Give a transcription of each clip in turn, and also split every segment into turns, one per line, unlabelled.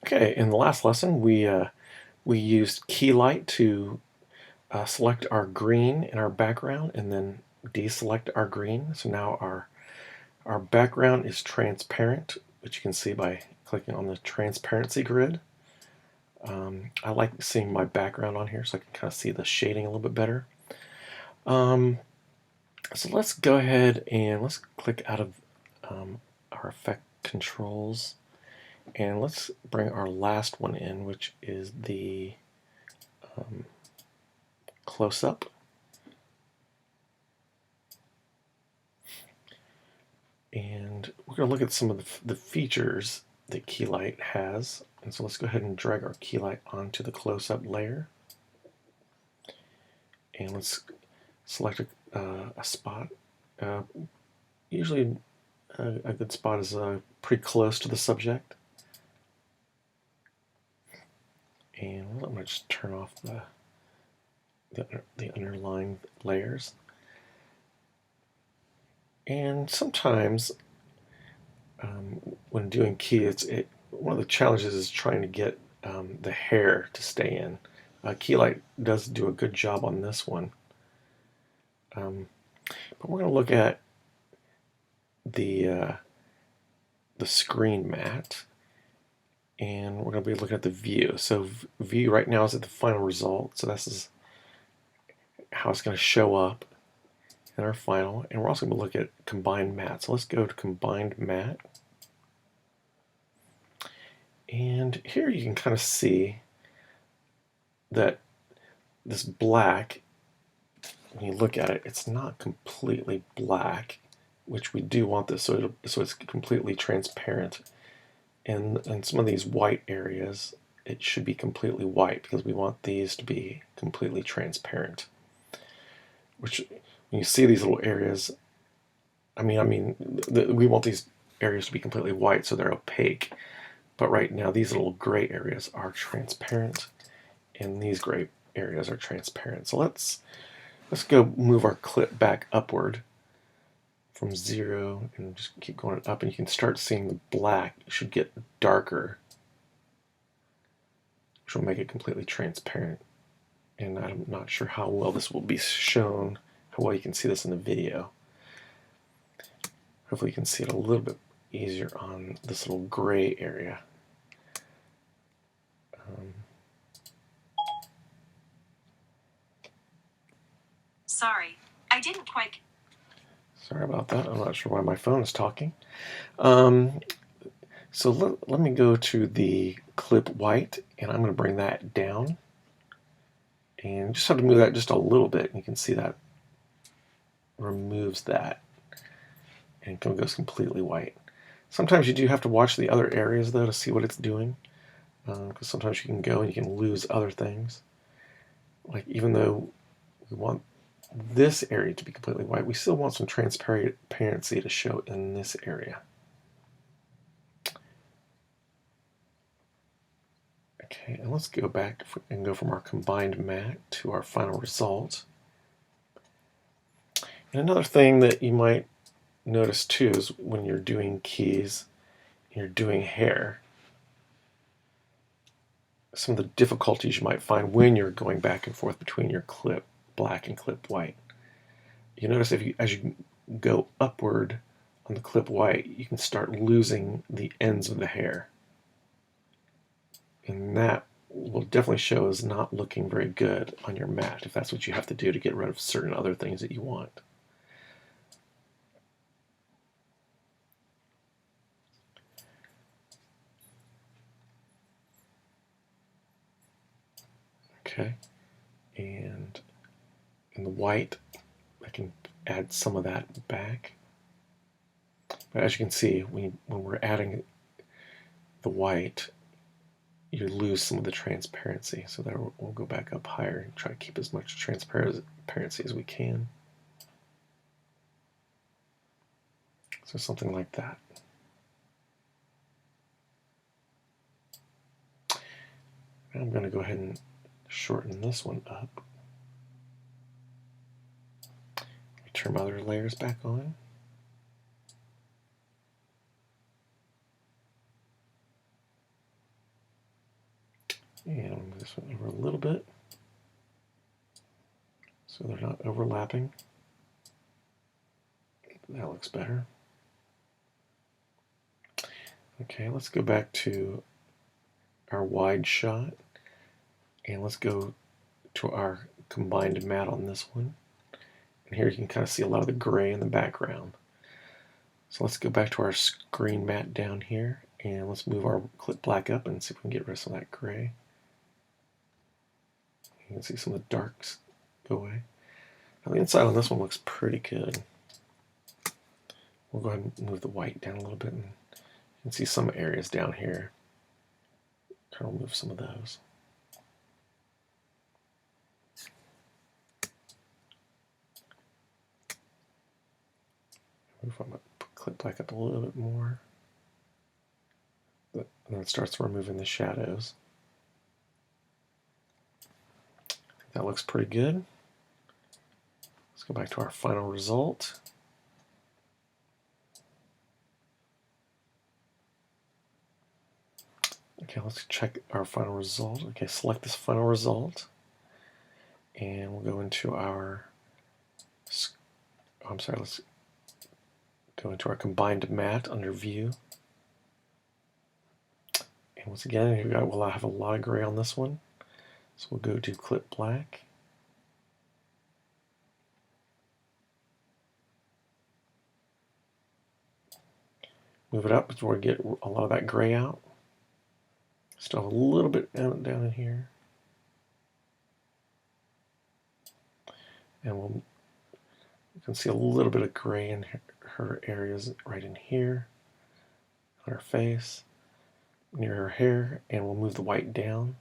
Okay, in the last lesson we used Keylight to select our green in our background and then deselect our green. So now our background is transparent, which you can see by clicking on the transparency grid. I like seeing my background on here so I can kind of see the shading a little bit better. So let's go ahead and let's click out of our effect controls. And let's bring our last one in, which is the close-up. And we're going to look at some of the features that Keylight has. And so let's go ahead and drag our Keylight onto the close-up layer. And let's select a spot. Usually a good spot is pretty close to the subject. And I'm going to just turn off the underlying layers. And sometimes when doing key, one of the challenges is trying to get the hair to stay in. Keylight does do a good job on this one. But we're going to look at the screen matte, and we're going to be looking at the view. So view right now is at the final result, so this is how it's going to show up in our final. And we're also going to look at combined matte. So let's go to combined matte. And here you can kind of see that this black, when you look at it, it's not completely black, which we do want this so it's completely transparent. And in some of these white areas, it should be completely white because we want these to be completely transparent. Which, when you see these little areas, we want these areas to be completely white so they're opaque. But right now, these little gray areas are transparent, and these gray areas are transparent. So let's go move our clip back upward from 0 and just keep going up, and you can start seeing the black should get darker, which will make it completely transparent. And I'm not sure how well this will be shown, how well you can see this in the video. Hopefully you can see it a little bit easier on this little gray area.
Sorry, I didn't quite.
Sorry about that. I'm not sure why my phone is talking. So let me go to the clip white, and I'm going to bring that down. And just have to move that just a little bit. You can see that removes that and it goes completely white. Sometimes you do have to watch the other areas though to see what it's doing, because sometimes you can go and you can lose other things. Like, even though we want this area to be completely white, we still want some transparency to show in this area. Okay, and let's go back and go from our combined matte to our final result. And another thing that you might notice too is when you're doing keys, you're doing hair, some of the difficulties you might find when you're going back and forth between your clip black and clip white. You notice as you go upward on the clip white, you can start losing the ends of the hair. And that will definitely show as not looking very good on your matte if that's what you have to do to get rid of certain other things that you want. Okay, and in the white, I can add some of that back. But as you can see, when we're adding the white, you lose some of the transparency. So there we'll go back up higher and try to keep as much transparency as we can. So something like that. And I'm going to go ahead and shorten this one up. Turn my other layers back on. And I'll move this one over a little bit so they're not overlapping. That looks better. Okay, let's go back to our wide shot and let's go to our combined matte on this one. And here you can kind of see a lot of the gray in the background. So let's go back to our screen matte down here and let's move our clip black up and see if we can get rid of some of that gray. You can see some of the darks go away. Now the inside on this one looks pretty good. We'll go ahead and move the white down a little bit, and you can see some areas down here. Try to move some of those. Move my clip back up a little bit more. And then it starts removing the shadows. That looks pretty good. Let's go back to our final result. Okay, let's check our final result. Okay, select this final result. And we'll go into our, let's go into our combined matte under view. And once again, we'll have a lot of gray on this one. So we'll go to clip black. Move it up before we get a lot of that gray out. Still have a little bit down in here. And you can see a little bit of gray in her areas right in here, on her face, near her hair, and we'll move the white down.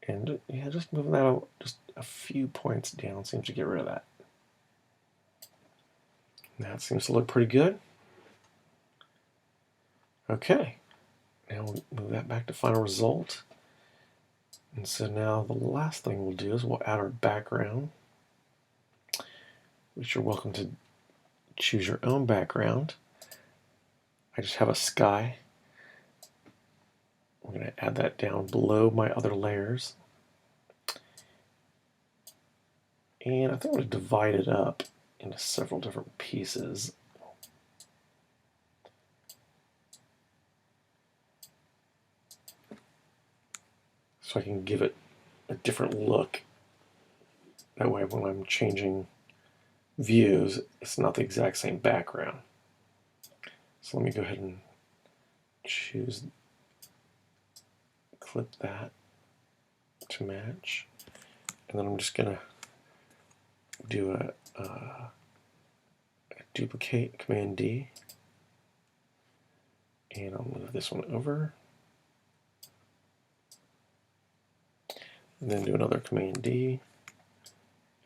And yeah, just moving that out just a few points down seems to get rid of that. That seems to look pretty good. Okay, now we'll move that back to final result. And so now the last thing we'll do is we'll add our background, which you're welcome to choose your own background. I just have a sky. I'm going to add that down below my other layers. And I think I'm going to divide it up into several different pieces. So I can give it a different look. That way when I'm changing views, it's not the exact same background. So let me go ahead and choose, clip that to match. And then I'm just going to do a duplicate, Command D. And I'll move this one over. And then do another Command D.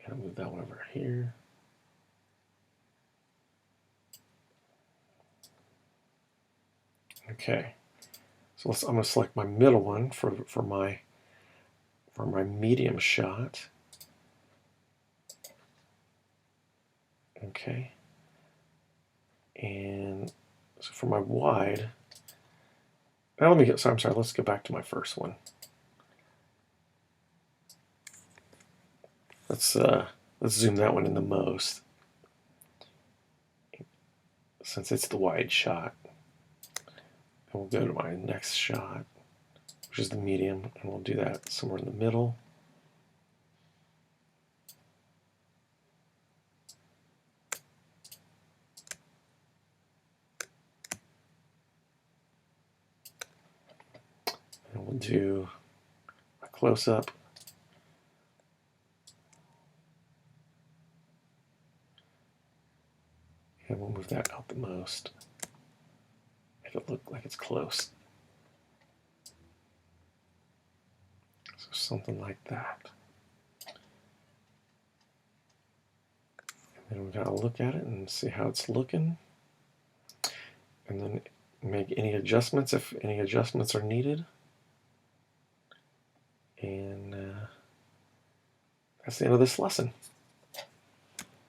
And I'll move that one over here. Okay, so I'm going to select my middle one for my medium shot. Okay, and so for my wide, now let me get. So I'm sorry. Let's go back to my first one. Let's zoom that one in the most, since it's the wide shot. And we'll go to my next shot, which is the medium, and we'll do that somewhere in the middle. And we'll do a close-up. And we'll move that out the most. Make it look like it's close. So something like that. And then we gotta look at it and see how it's looking. And then make any adjustments if any adjustments are needed. And that's the end of this lesson.